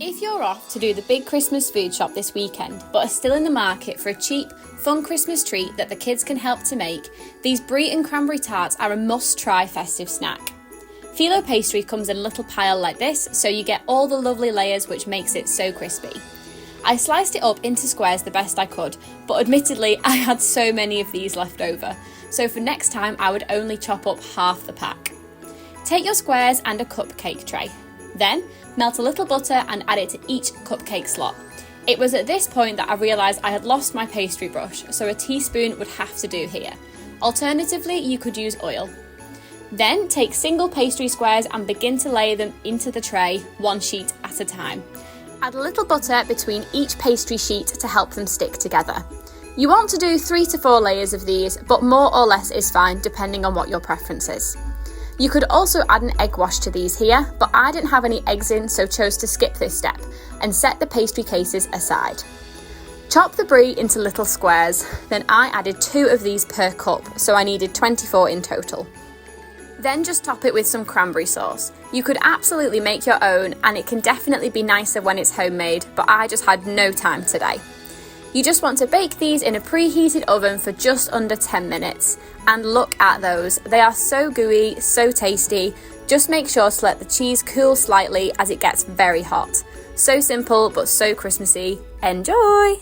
If you're off to do the big Christmas food shop this weekend, but are still in the market for a cheap, fun Christmas treat that the kids can help to make, these Brie and cranberry tarts are a must-try festive snack. Phyllo pastry comes in a little pile like this, so you get all the lovely layers, which makes it so crispy. I sliced it up into squares the best I could, but admittedly I had so many of these left over, so for next time I would only chop up half the pack. Take your squares and a cupcake tray. Then, melt a little butter and add it to each cupcake slot. It was at this point that I realised I had lost my pastry brush, so a teaspoon would have to do here. Alternatively, you could use oil. Then take single pastry squares and begin to lay them into the tray, one sheet at a time. Add a little butter between each pastry sheet to help them stick together. You want to do 3 to 4 layers of these, but more or less is fine depending on what your preference is. You could also add an egg wash to these here, but I didn't have any eggs in, so chose to skip this step and set the pastry cases aside. Chop the brie into little squares, then I added 2 of these per cup, so I needed 24 in total. Then just top it with some cranberry sauce. You could absolutely make your own, and it can definitely be nicer when it's homemade, but I just had no time today. You just want to bake these in a preheated oven for just under 10 minutes. And look at those, they are so gooey, so tasty. Just make sure to let the cheese cool slightly as it gets very hot. So simple but so Christmassy. Enjoy!